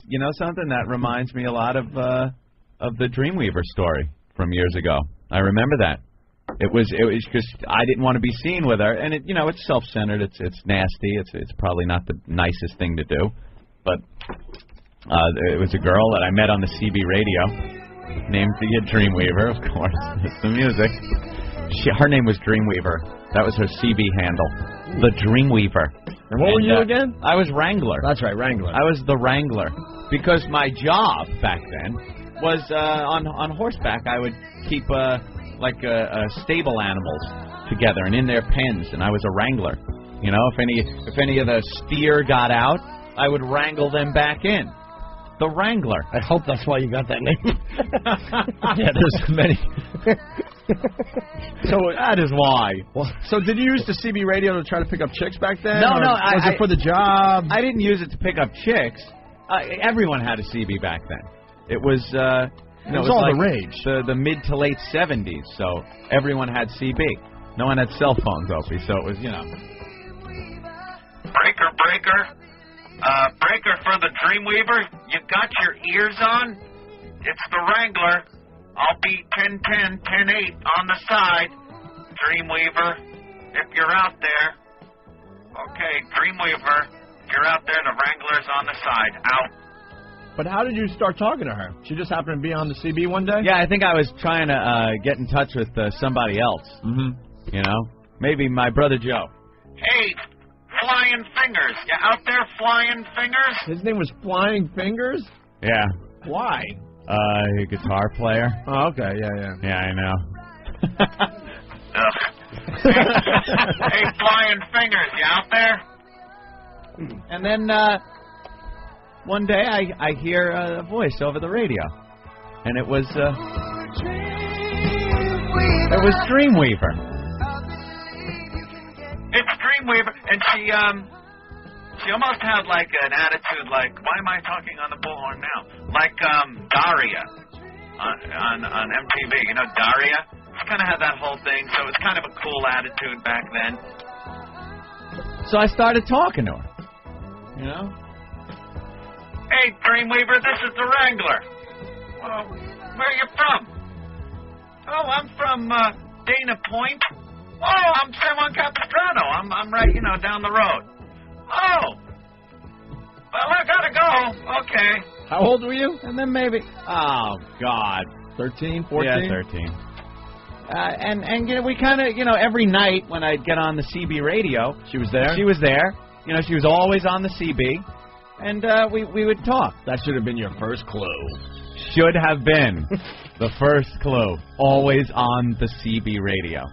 you know something? That reminds me a lot of the Dreamweaver story from years ago. I remember that. It was because I didn't want to be seen with her, and it's self-centered. It's nasty. It's probably not the nicest thing to do, but it was a girl that I met on the CB radio, named the Dreamweaver, of course. It's the music. Her name was Dreamweaver. That was her CB handle, the Dreamweaver. And what were you again? I was Wrangler. That's right, Wrangler. I was the Wrangler because my job back then was on horseback. I would keep stable animals together and in their pens, and I was a wrangler. You know, if any of the steer got out, I would wrangle them back in. The Wrangler. I hope that's why you got that name. Yeah, there's many. So that is why. Well, so did you use the CB radio to try to pick up chicks back then? No. Was it for the job? I didn't use it to pick up chicks. Everyone had a CB back then. It was. It was all like the rage. The mid to late 70s, so everyone had CB. No one had cell phones, Opie, so it was, Breaker. Breaker for the Dreamweaver. You got your ears on? It's the Wrangler. I'll be 10-10, 10-8 on the side. Dreamweaver, if you're out there. Okay, Dreamweaver, if you're out there, the Wrangler's on the side. Out. But how did you start talking to her? She just happened to be on the CB one day? Yeah, I think I was trying to get in touch with somebody else. Mm-hmm. Maybe my brother Joe. Hey, Flying Fingers. You out there, Flying Fingers? His name was Flying Fingers? Yeah. Why? Guitar player. Oh, okay, yeah. Yeah, I know. Hey, Flying Fingers, you out there? And then one day I hear a voice over the radio, and it was Dreamweaver. It's Dreamweaver, and she almost had like an attitude like, why am I talking on the bullhorn now? Like Daria on MTV. You know Daria? She kind of had that whole thing, so it was kind of a cool attitude back then. So I started talking to her. Hey, Dreamweaver, this is the Wrangler. Well, where are you from? Oh, I'm from Dana Point. Oh, I'm San Juan Capistrano. I'm right, down the road. Oh. Well, I gotta go. Okay. How old were you? And then maybe... Oh, God. 13, 14? Yeah, 13. And we kind of, every night when I'd get on the CB radio... She was there? She was there. She was always on the CB. And we would talk. That should have been your first clue. Should have been the first clue. Always on the CB radio.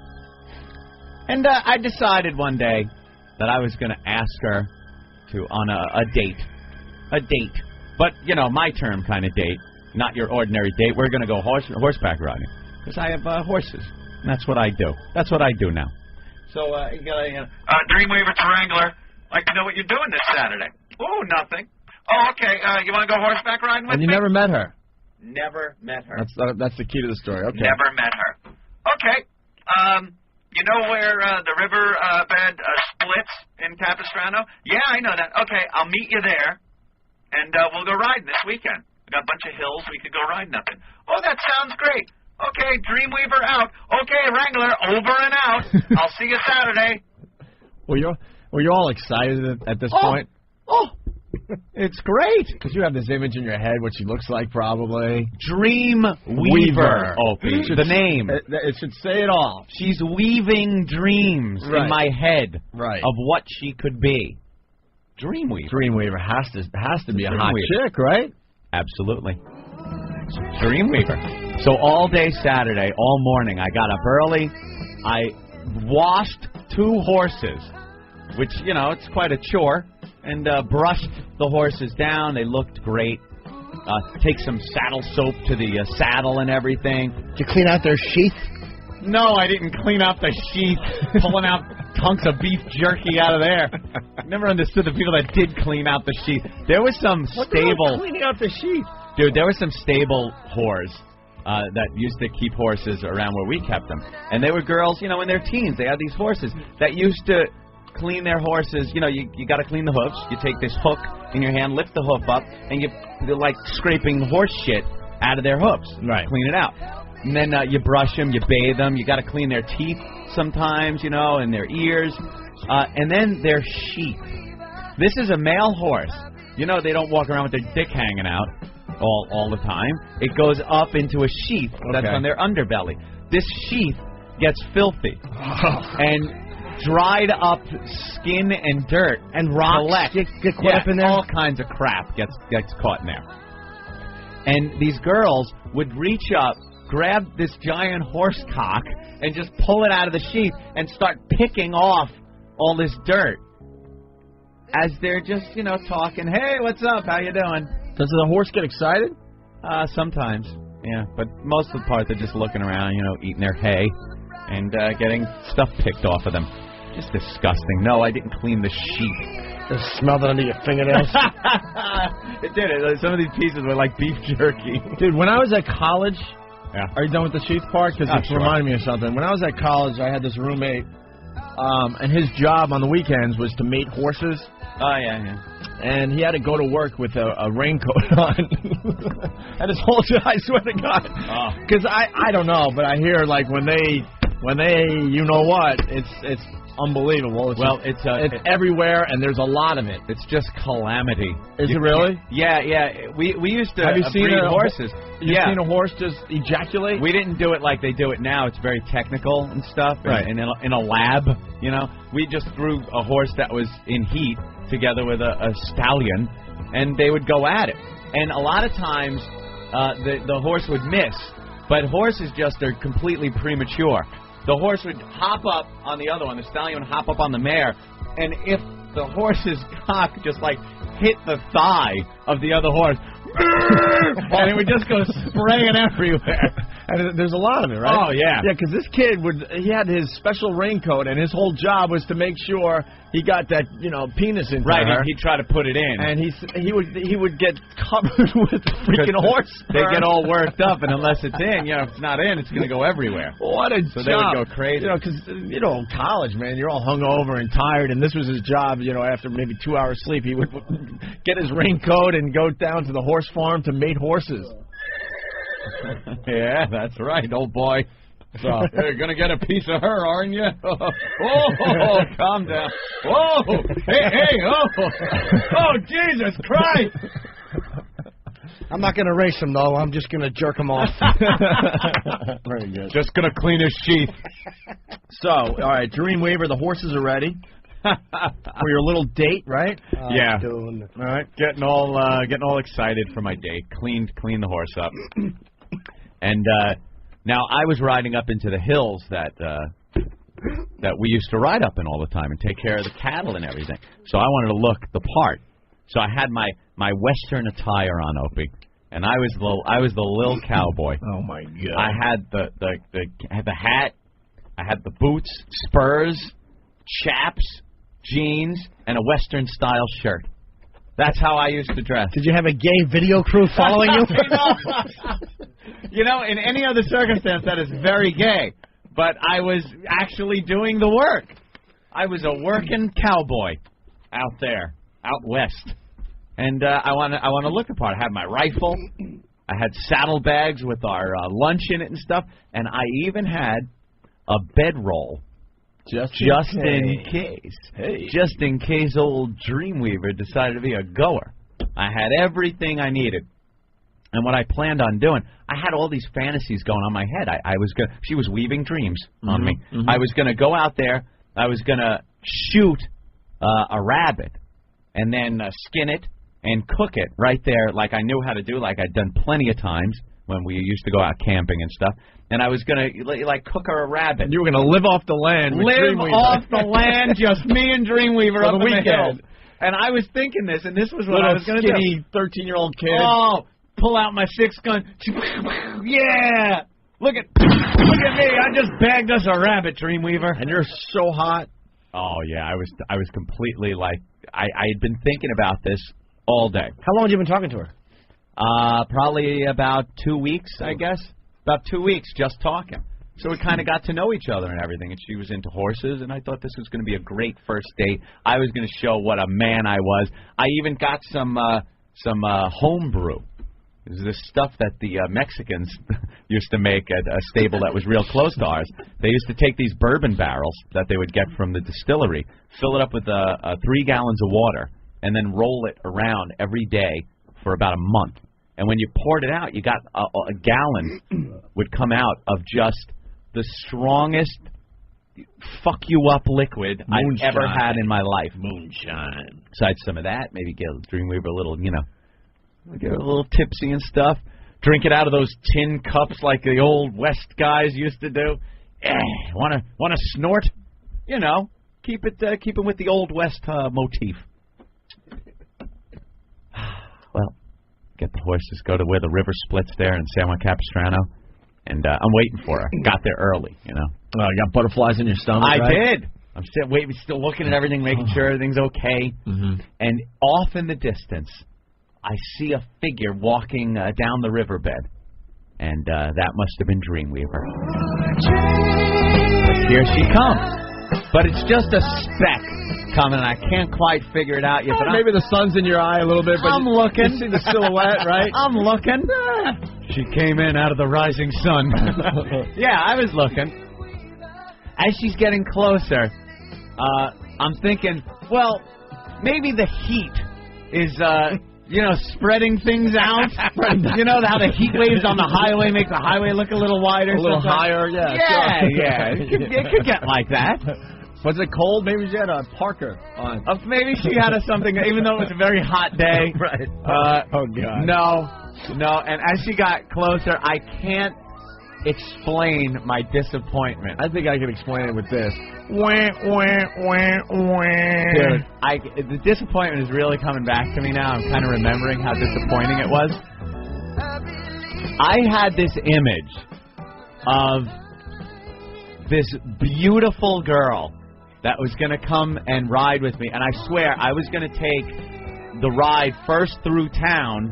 And I decided one day that I was going to ask her on a date. A date. But, my term kind of date. Not your ordinary date. We're going to go horseback riding. Because I have horses. And that's what I do. That's what I do now. So, you got to... Dreamweaver to Wrangler. Like to know what you're doing this Saturday. Oh, nothing. Oh, okay. You want to go horseback riding with me? And you never met her? Never met her. That's the key to the story. Okay. Never met her. Okay. You know where the river bed splits in Capistrano? Yeah, I know that. Okay, I'll meet you there, and we'll go riding this weekend. We got a bunch of hills we could go riding up in. Oh, that sounds great. Okay, Dreamweaver out. Okay, Wrangler, over and out. I'll see you Saturday. Were you all excited at this point? Oh, it's great. Because you have this image in your head, what she looks like probably. Dreamweaver. Opie. The name. It should say it all. She's weaving dreams in my head of what she could be. Dreamweaver. Dreamweaver has to be a hot chick, right? Absolutely. Dreamweaver. So all day Saturday, all morning, I got up early. I washed 2 horses, which, it's quite a chore, and brushed the horses down. They looked great. Take some saddle soap to the saddle and everything. Did you clean out their sheath? No, I didn't clean out the sheath, pulling out hunks of beef jerky out of there. Never understood the people that did clean out the sheath. There was some stable... cleaning out the sheath? Dude, there were some stable whores that used to keep horses around where we kept them. And they were girls, in their teens. They had these horses that used to clean their horses. You know, you got to clean the hoofs. You take this hook in your hand, lift the hoof up, and you're like scraping horse shit out of their hoofs. Right. Clean it out. And then you brush them, you bathe them. You got to clean their teeth sometimes, you know, and their ears. And then their sheath. This is a male horse. You know, they don't walk around with their dick hanging out all the time. It goes up into a sheath that's on their underbelly. This sheath gets filthy. And dried up skin and dirt and rocks get caught up in there. All kinds of crap gets caught in there. And these girls would reach up, grab this giant horse cock, and just pull it out of the sheath and start picking off all this dirt as they're just, you know, talking. Hey, what's up? How you doing? Does the horse get excited? Sometimes, yeah. But most of the part, they're just looking around, you know, eating their hay and getting stuff picked off of them. Just disgusting. No, I didn't clean the sheath. Just smelled it under your fingernails. It did. Some of these pieces were like beef jerky. Dude, when I was at college... Yeah. Are you done with the sheath part? Because it's sure. reminding me of something. When I was at college, I had this roommate, and his job on the weekends was to mate horses. Oh, yeah. And he had to go to work with a raincoat on. And his whole job, I swear to God. Because I don't know, but I hear, like, when they, you know what, it's unbelievable. It's everywhere, and there's a lot of it. It's just calamity. Is it really? Yeah. We used to Have you seen breed horses. You've seen a horse just ejaculate? We didn't do it like they do it now. It's very technical and stuff. Right. And in a lab, you know. We just threw a horse that was in heat together with a stallion, and they would go at it. And a lot of times, the horse would miss. But horses just are completely premature. The horse would hop up on the other one. The stallion would hop up on the mare. And if the horse's cock just, like, hit the thigh of the other horse, and it would just go spraying everywhere. And there's a lot of it, right? Oh, yeah. Yeah, because this kid he had his special raincoat, and his whole job was to make sure he got that, you know, penis into her. Right, he'd try to put it in. And he would get covered with freaking horse. They get all worked up, and unless it's in, you know, if it's not in, it's going to go everywhere. What a job. So they would go crazy. You know, because, you know, college, man, you're all hungover and tired, and this was his job, you know, after maybe 2 hours sleep, he would get his raincoat and go down to the horse farm to mate horses. Yeah, that's right, old boy. So you're gonna get a piece of her, aren't you? Oh, calm down. Whoa, hey, oh, Jesus Christ! I'm not gonna race him though. I'm just gonna jerk him off. Very good. Just gonna clean his sheath. So, all right, Dreamweaver, the horses are ready for your little date, right? Yeah. Doing All right, getting all excited for my date. Clean the horse up. And now I was riding up into the hills that we used to ride up in all the time and take care of the cattle and everything. So I wanted to look the part. So I had my Western attire on, Opie, and I was the little cowboy. Oh my God! I had the hat, I had the boots, spurs, chaps, jeans, and a Western style shirt. That's how I used to dress. Did you have a gay video crew following you? You know, in any other circumstance, that is very gay. But I was actually doing the work. I was a working cowboy out there, out west. And I want to look the part. I had my rifle. I had saddlebags with our lunch in it and stuff. And I even had a bedroll. Just in case. Hey. Just in case old Dreamweaver decided to be a goer. I had everything I needed. And what I planned on doing, I had all these fantasies going on my head. She was weaving dreams on me. Mm-hmm. I was going to go out there. I was going to shoot a rabbit and then skin it and cook it right there like I knew how to do, like I'd done plenty of times when we used to go out camping and stuff. And I was going to, like, cook her a rabbit. You were going to live off the land with Dreamweaver. Off the land, just me and Dreamweaver up the in the hills. weekend. And I was thinking this, and this was what I was going to do. Skinny 13-year-old kid. Oh, pull out my 6-gun. Yeah. Look at me. I just bagged us a rabbit, Dreamweaver. And you're so hot. Oh, yeah. I was completely like, I had been thinking about this all day. How long have you been talking to her? Probably about 2 weeks, I guess. About 2 weeks just talking. So we kind of got to know each other and everything, and she was into horses, and I thought this was going to be a great first date. I was going to show what a man I was. I even got some home brew. It was this stuff that the Mexicans used to make at a stable that was real close to ours. They used to take these bourbon barrels that they would get from the distillery, fill it up with 3 gallons of water, and then roll it around every day for about a month. And when you poured it out, you got a gallon would come out of just the strongest fuck-you-up liquid I've ever had in my life. Moonshine. Besides some of that, maybe get Dreamweaver a little, get a little tipsy and stuff. Drink it out of those tin cups like the old West guys used to do. Want to snort? Keep it with the old West motif. Well, get the horses, go to where the river splits there in San Juan Capistrano, and I'm waiting for her. Got there early, You got butterflies in your stomach, I right? did. I'm still looking at everything, making sure everything's okay. Mm-hmm. And off in the distance, I see a figure walking down the riverbed, and that must have been Dreamweaver. But here she comes. But it's just a speck coming. I can't quite figure it out yet. But maybe the sun's in your eye a little bit. But I'm looking. You see the silhouette, right? I'm looking. She came in out of the rising sun. Yeah, I was looking. As she's getting closer, I'm thinking, well, maybe the heat is... spreading things out. How the heat waves on the highway make the highway look a little wider. A little higher, yeah. Sure. Yeah. It could get like that. Was it cold? Maybe she had a parka on. Maybe she had something, even though it was a very hot day. Right. Oh, God. No. And as she got closer, I can't explain my disappointment. I think I can explain it with this. Dude, the disappointment is really coming back to me now. I'm kind of remembering how disappointing it was. I had this image of this beautiful girl that was going to come and ride with me, and I swear I was going to take the ride first through town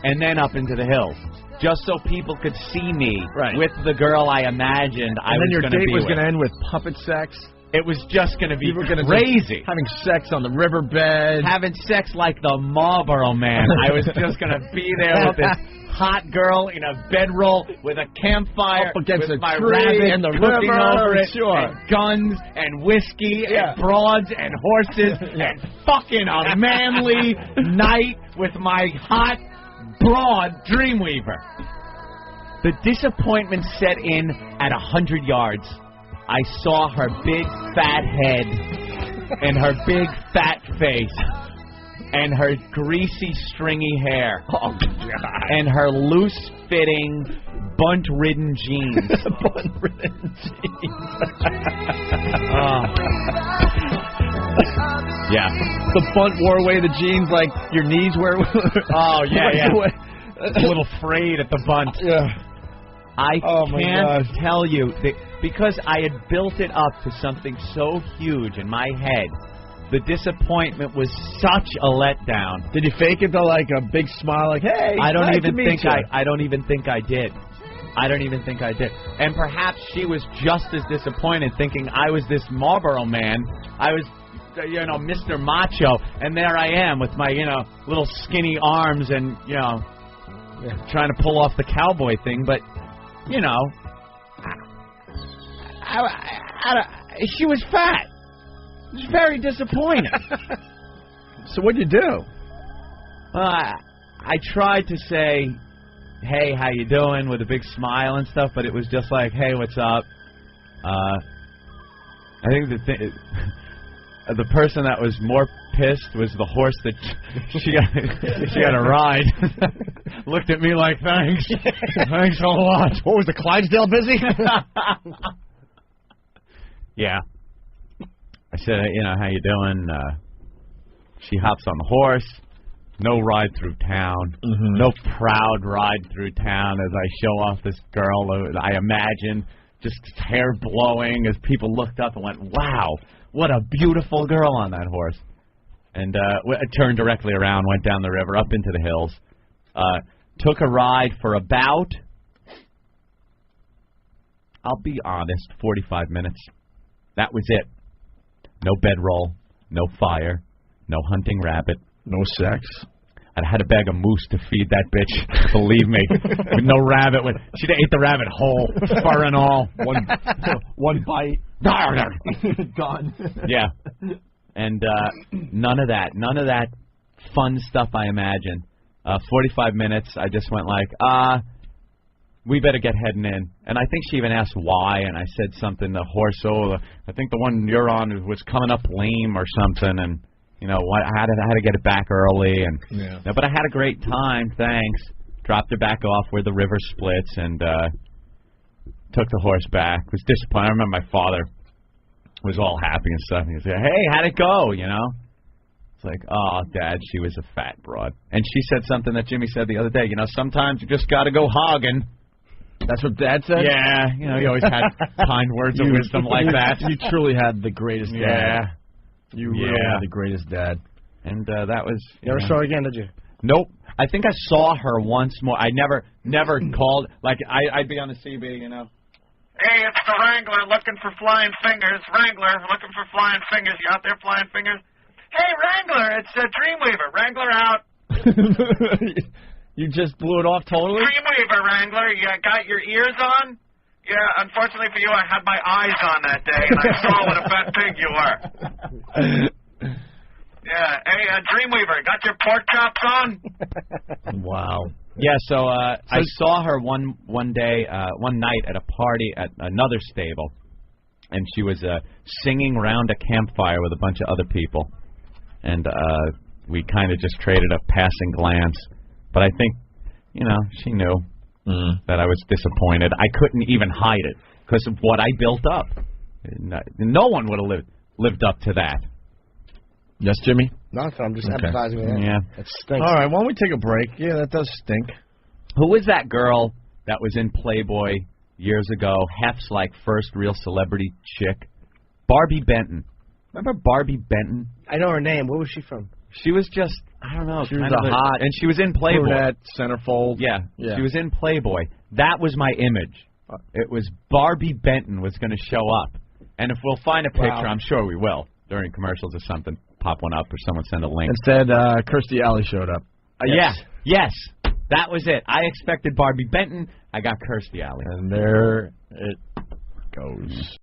and then up into the hills, just so people could see me with the girl I imagined I was going to be with. And then your date was going to end with puppet sex? It was just going to be crazy. Having sex on the riverbed. Having sex like the Marlboro Man. I was just going to be there with this hot girl in a bedroll with a campfire up against with my rabbit and the cooking river, over it, sure. and guns and whiskey and broads and horses and fucking a manly night with my hot broad Dreamweaver. The disappointment set in at 100 yards. I saw her big fat head and her big fat face and her greasy stringy hair and her loose-fitting bunt-ridden jeans. Bunt-ridden jeans. Yeah. The bunt wore away the jeans like your knees wear. Oh, yeah. A little frayed at the bunt. Yeah. I can't tell you, because I had built it up to something so huge in my head, the disappointment was such a letdown. Did you fake it though, like a big smile, like, hey, I don't even think I did. And perhaps she was just as disappointed, thinking I was this Marlboro Man. I was, Mr. Macho, and there I am with my, little skinny arms and, trying to pull off the cowboy thing, but. She was fat. It was very disappointing. So what'd you do? I tried to say, hey, how you doing, with a big smile and stuff, but it was just like, hey, what's up? I think the person that was more pissed was the horse that she got a ride. Looked at me like, thanks. Thanks a lot. What was the Clydesdale busy? Yeah. I said, how you doing? She hops on the horse. No ride through town. Mm-hmm. No proud ride through town as I show off this girl I imagine, just hair blowing as people looked up and went, wow, what a beautiful girl on that horse. And turned directly around, went down the river, up into the hills. Took a ride for about I'll be honest, 45 minutes. That was it. No bedroll, no fire, no hunting rabbit. No sex. I had a bag of moose to feed that bitch. Believe me, with no rabbit. She'd ate the rabbit whole, fur and all. One bite. Gone. Yeah. And none of that fun stuff I imagined. 45 minutes, I just went like, we better get heading in. And I think she even asked why, and I said something, the horse, I think the one you're on was coming up lame or something, and, you know, I had to get it back early. And but I had a great time, thanks. Dropped her back off where the river splits, and took the horse back. Was disappointed. I remember my father was all happy and stuff. He said, hey, how'd it go, you know? It's like, oh, Dad, she was a fat broad. And she said something that Jimmy said the other day, you know, sometimes you just got to go hogging. That's what Dad said? Yeah, you know, he always had kind words of wisdom like that. You truly had the greatest dad. Yeah. You really had the greatest dad. And that was... You never saw her again, did you? Nope. I think I saw her once more. I never called... Like, I'd be on the CB, you know. Hey, it's the Wrangler looking for flying fingers. Wrangler looking for flying fingers. You out there flying fingers? Hey, Wrangler, it's Dreamweaver. Wrangler out. You just blew it off totally? Dreamweaver, Wrangler. You got your ears on? Yeah, unfortunately for you, I had my eyes on that day, and I saw what a fat pig you were. Yeah, hey, Dreamweaver, got your pork chops on? Wow. Yeah, so I saw her one night at a party at another stable, and she was singing round a campfire with a bunch of other people, and we kind of just traded a passing glance. But I think, you know, she knew that I was disappointed. I couldn't even hide it because of what I built up. No one would have lived up to that. Yes, Jimmy? Nothing. I'm just empathizing with that. Yeah. That stinks. All right, why don't we take a break? Yeah, that does stink. Who was that girl that was in Playboy years ago? Hef's like first real celebrity chick. Barbie Benton. Remember Barbie Benton? I know her name. Where was she from? She was just, I don't know. She was a hot. And she was in Playboy. Brunette, centerfold. Yeah, she was in Playboy. That was my image. It was Barbie Benton was going to show up. And if we'll find a picture, I'm sure we will, during commercials or something, pop one up or someone send a link. Instead, Kirstie Alley showed up. Yes. That was it. I expected Barbie Benton. I got Kirstie Alley. And there it goes.